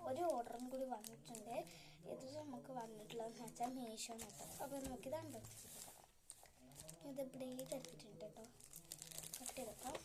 ഒരു ഓർഡറും കൂടി വന്നിട്ടുണ്ട്. ഇത് നമുക്ക് വന്നിട്ടുള്ളതെന്ന് വെച്ചാൽ മീഷോ കേട്ടോ. അപ്പോൾ നമുക്കിത് അൺബോക്സ് ചെയ്തെടുക്കാം. ഇത് ബ്ലേഡ് എടുത്തിട്ടുണ്ട് കേട്ടോ, കട്ട് ചെയ്തെടുക്കാം.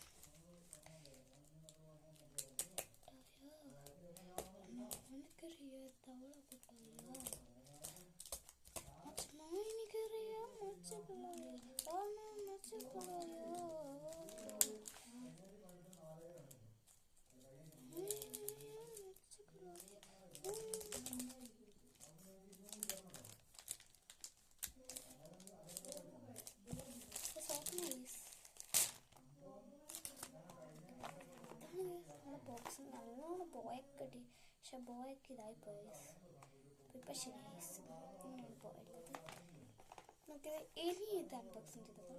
ബോക്സ് നല്ലോണം ബോയൊക്കെ കിട്ടി, പക്ഷെ ബോയൊക്കെ ഇതായി പോയി. ഇപ്പം ശരിയായി പോയത്. നമുക്ക് ഇനി ഇത് അൺബോക്സിങ് ചെയ്തത്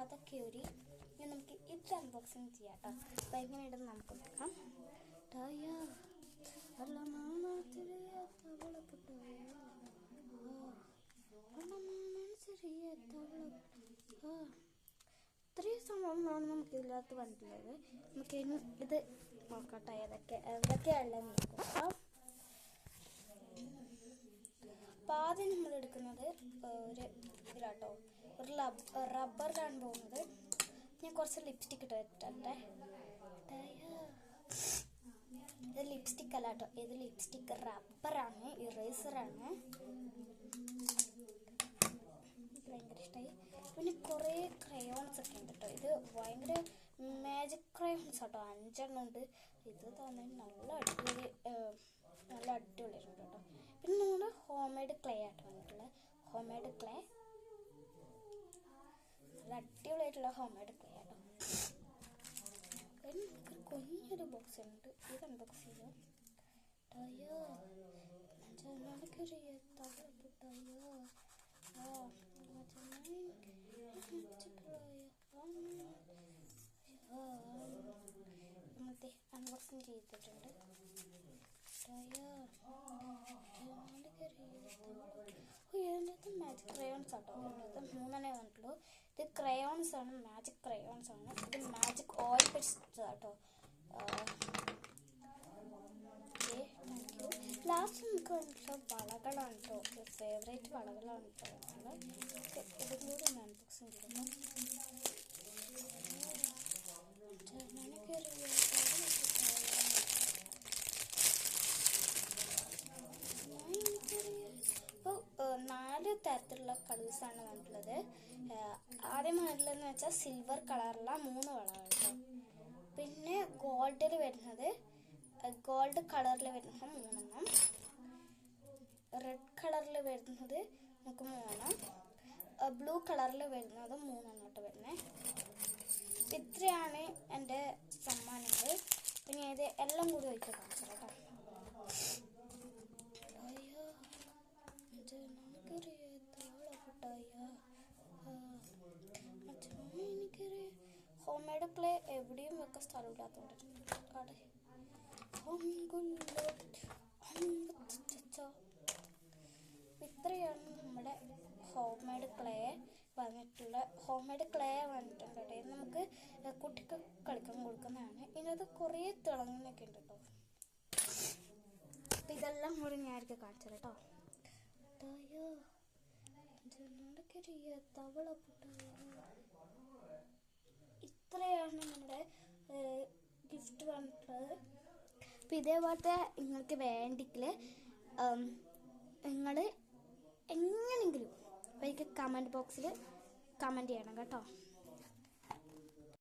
അതൊക്കെ ഒരു നമുക്ക് ഇത് അൺബോക്സിങ് ചെയ്യാം കേട്ടോ. അപ്പം എങ്ങനെയുണ്ടെന്ന് നമുക്ക് നോക്കാം. ഇത്രയും സംഭവങ്ങളാണ് നമുക്ക് ഇതിനകത്ത് വന്നിട്ടുള്ളത്. നമുക്ക് ഇത് നോക്കട്ടെ ഏതൊക്കെയാണെന്ന് നോക്കാം. അപ്പം ആദ്യം നമ്മൾ എടുക്കുന്നത് ഒരു ഇതിലാട്ടോ, ഒരു റബ്ബറിലാണ് പോകുന്നത്. ഞാൻ കുറച്ച് ലിപ്സ്റ്റിക് ഇട്ട് വെച്ചിട്ടുണ്ട്. ഇത് ലിപ്സ്റ്റിക് അല്ല കേട്ടോ, ഇത് ലിപ്സ്റ്റിക് റബ്ബറാണ്, ഇറേസറാണ്. ഭയങ്കര ഇഷ്ടമായി. പിന്നെ കുറേ ക്രയോൺസ് ഒക്കെ ഉണ്ട് കേട്ടോ. ഇത് ഭയങ്കര മാജിക് ക്രയോൺസ് കേട്ടോ, 5 എണ്ണം ഉണ്ട്. ഇത് തന്നെ നല്ല അടിപൊളിയായിട്ടുണ്ട് കേട്ടോ. പിന്നെ നമ്മുടെ ഹോം മെയ്ഡ് ക്ലേ ആയിട്ട് വന്നിട്ടുള്ളത്. ഹോം മെയ്ഡ് ക്ലേ നല്ല അടിപൊളിയായിട്ടുള്ള ഹോം മെയ്ഡ് ക്ലേ ആട്ടോ. കുഞ്ഞൊരു ബോക്സ് ഉണ്ട്, ഇത് അൺബോക്സ് ചെയ്യാം. അൺബോക്സിങ് ചെയ്തിട്ടുണ്ട്. ഇതിനകത്ത് മാജിക് ക്രയോൺസ് ആട്ടോ. ഇതിനകത്ത് 3 വന്നിട്ടുള്ളൂ. ഇത് ക്രയോൺസ് ആണ്, മാജിക് ക്രയോൺസ് ആണ്. ഇത് മാജിക് ഓയിൽ പെൻസിൽസ് ആട്ടോ. ലാസ്റ്റ് നമുക്ക് വന്നിട്ടുള്ള വളകളാണ് കേട്ടോ, ഫേവറേറ്റ് വളകളാണ് കേട്ടോ. ഇതും കൂടി ഒന്ന് അൺബോക്സിങ് ചെയ്തത്. അപ്പോൾ 4 തരത്തിലുള്ള കളേഴ്സാണ് വന്നിട്ടുള്ളത്. ആദ്യം വന്നിട്ടുള്ളതെന്ന് വെച്ചാൽ സിൽവർ കളറുള്ള 3 വളകൾ കേട്ടോ. പിന്നെ ഗോൾഡ് കളറിൽ വരുന്നത് 3 റെഡ് കളറിൽ വരുന്നത് നമുക്ക് 3, ബ്ലൂ കളറിൽ വരുന്നത് 3 കേട്ടോ വരുന്നത്. ഇത്രയാണ് എൻ്റെ സമ്മാനങ്ങൾ. പിന്നെ ഇത് എല്ലാം കൂടി ഒഴിച്ച് കാണിച്ചു കേട്ടോ. ഹോം മെയ്ഡ് ക്ലേ എവിടെയും വെക്കാൻ സ്ഥലമില്ലാത്തതുകൊണ്ട് ഇത്രയാണ് നമ്മുടെ ഹോം മെയ്ഡ് ക്ലേ വന്നിട്ടുണ്ട്. ഇത് നമുക്ക് കുട്ടിക്ക് കളിക്കാൻ കൊടുക്കുന്നതാണ്. ഇതിനകത്ത് കുറേ തിളങ്ങുന്നൊക്കെ ഉണ്ട് കേട്ടോ. അപ്പം ഇതെല്ലാം കൂടി ഞാനൊക്കെ കാണിച്ചത് കേട്ടോ. ഇത്രയാണ് നമ്മുടെ ഗിഫ്റ്റ് വന്നിട്ടുള്ളത്. അപ്പം ഇതേപോലത്തെ നിങ്ങൾക്ക് വേണ്ടെങ്കിൽ നിങ്ങൾ എങ്ങനെയെങ്കിലും എനിക്ക് കമൻറ്റ് ബോക്സിൽ കമൻറ്റ് ചെയ്യണം കേട്ടോ.